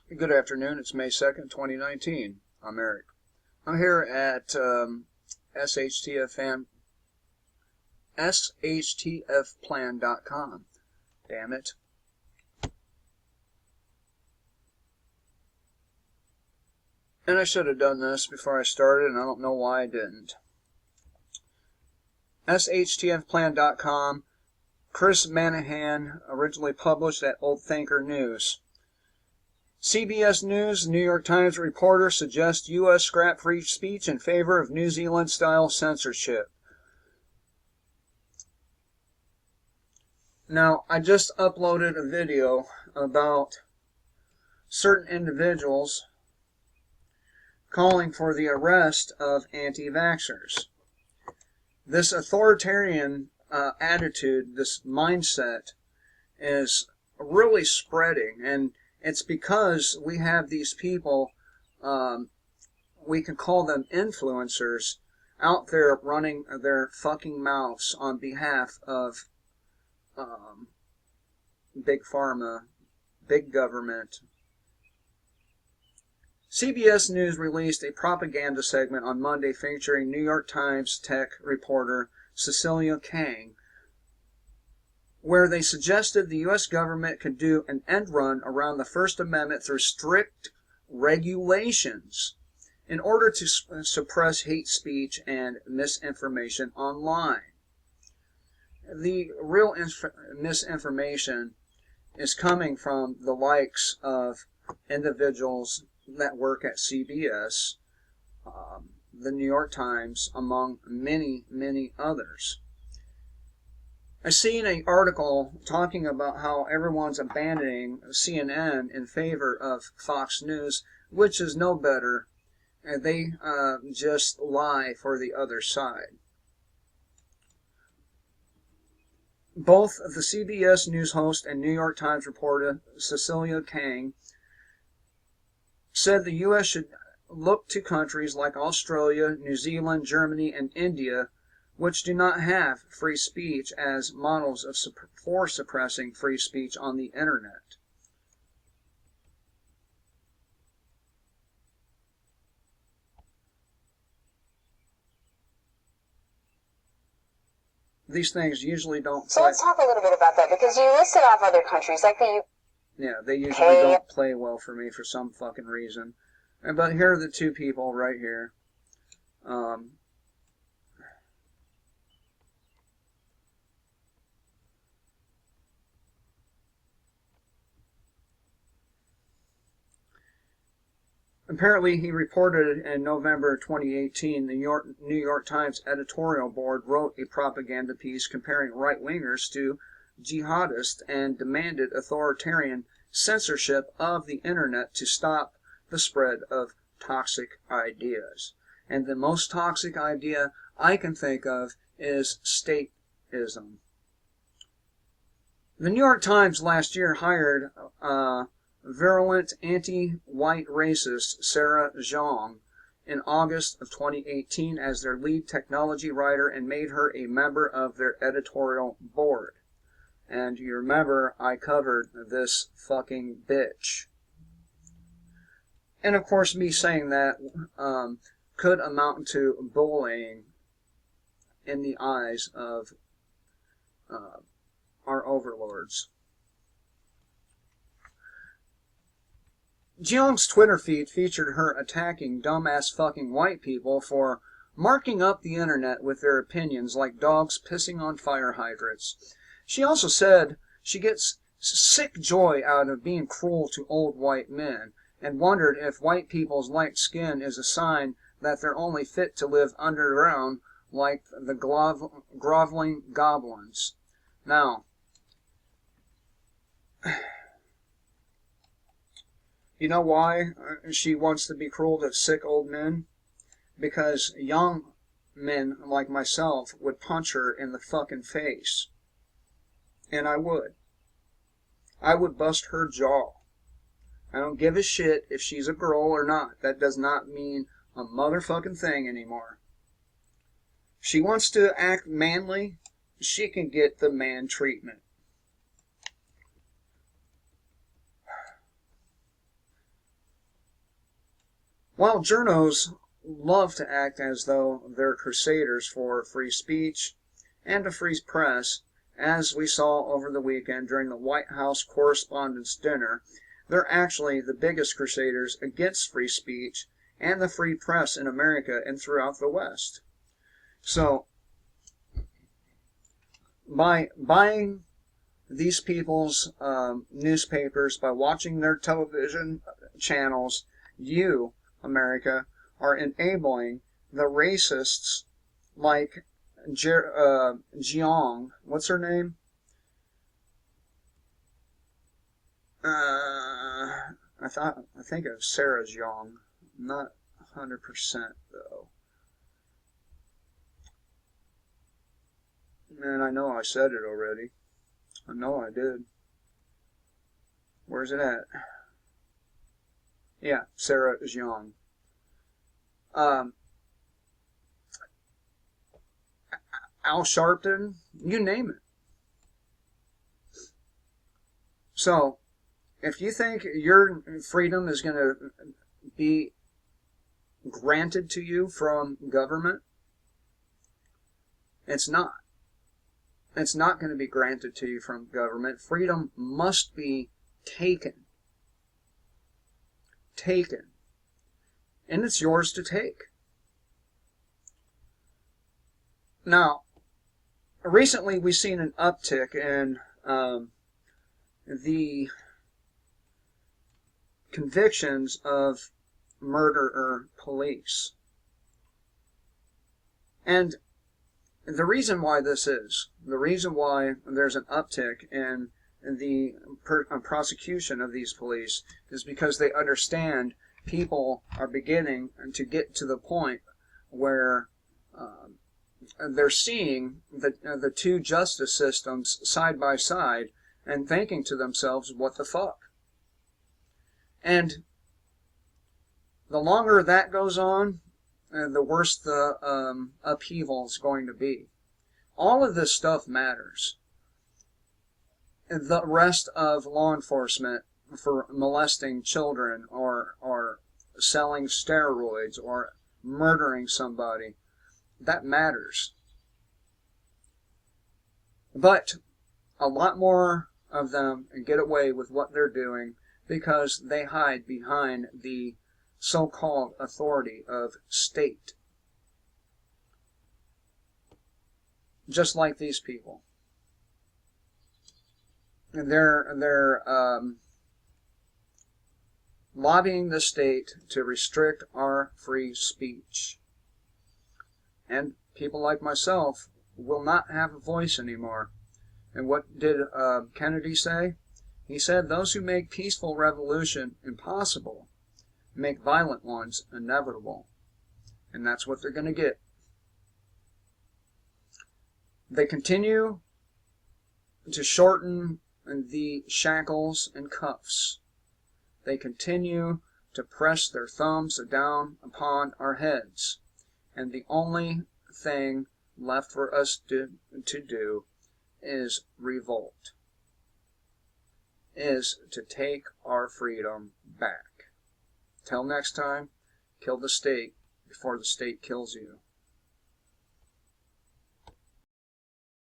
Good afternoon. It's May 2nd, 2019. I'm Eric. I'm here at SHTFplan.com. Damn it. And I should have done this before I started, and I don't know why I didn't. SHTFplan.com. Chris Manahan, originally published at Old Thinker News. CBS News, New York Times reporter suggests U.S. scrap free speech in favor of New Zealand-style censorship. Now, I just uploaded a video about certain individuals calling for the arrest of anti-vaxxers. This authoritarian attitude, this mindset, is really spreading, and it's because we have these people, we can call them influencers, out there running their fucking mouths on behalf of big pharma, big government. CBS News released a propaganda segment on Monday featuring New York Times tech reporter Cecilia Kang, where they suggested the U.S. government could do an end run around the First Amendment through strict regulations in order to suppress hate speech and misinformation online. The real misinformation is coming from the likes of individuals that work at CBS, the New York Times, among many, many others. I seen an article talking about how everyone's abandoning CNN in favor of Fox News, which is no better. They just lie for the other side. Both the CBS News host and New York Times reporter Cecilia Kang said the U.S. should look to countries like Australia, New Zealand, Germany, and India, which do not have free speech, as models for suppressing free speech on the internet. These things usually don't So let's talk a little bit about that, because you listed off other countries like the UK. Yeah, they usually don't play well for me for some fucking reason. But here are the two people right here. Apparently, he reported in November 2018, the New York Times editorial board wrote a propaganda piece comparing right-wingers to jihadists and demanded authoritarian censorship of the internet to stop the spread of toxic ideas. And the most toxic idea I can think of is statism. The New York Times last year hired virulent anti-white racist Sarah Zhang in August of 2018 as their lead technology writer and made her a member of their editorial board. And you remember I covered this fucking bitch. And of course me saying that could amount to bullying in the eyes of our overlords. Jiang's Twitter feed featured her attacking dumbass fucking white people for marking up the internet with their opinions like dogs pissing on fire hydrants. She also said she gets sick joy out of being cruel to old white men, and wondered if white people's light skin is a sign that they're only fit to live underground like the groveling goblins. Now, you know why she wants to be cruel to sick old men? Because young men like myself would punch her in the fucking face. And I would. I would bust her jaw. I don't give a shit if she's a girl or not. That does not mean a motherfucking thing anymore. If she wants to act manly, she can get the man treatment. While journos love to act as though they're crusaders for free speech and a free press, as we saw over the weekend during the White House Correspondents' Dinner, they're actually the biggest crusaders against free speech and the free press in America and throughout the West. So, by buying these people's newspapers, by watching their television channels, you, America, are enabling the racists like Jiang, what's her name? I think of Sarah Jiang, not 100% though. And I know I said it already. I know I did. Where's it at? Yeah, Sarah Jiang. Al Sharpton, you name it. So, if you think your freedom is going to be granted to you from government, it's not. It's not going to be granted to you from government. Freedom must be taken. Taken. And it's yours to take. Now, recently we've seen an uptick in the convictions of murderer police. And the reason why this is, the reason why there's an uptick in the prosecution of these police is because they understand people are beginning to get to the point where they're seeing the two justice systems side by side and thinking to themselves, what the fuck? And the longer that goes on, the worse the upheaval is going to be. All of this stuff matters. The rest of law enforcement for molesting children or selling steroids or murdering somebody, that matters. But a lot more of them get away with what they're doing because they hide behind the so-called authority of state. Just like these people. They're lobbying the state to restrict our free speech. And people like myself will not have a voice anymore. And what did Kennedy say? He said, those who make peaceful revolution impossible make violent ones inevitable. And that's what they're going to get. They continue to shorten the shackles and cuffs. They continue to press their thumbs down upon our heads. And the only thing left for us to do is revolt. Is to take our freedom back. Till next time, kill the state before the state kills you.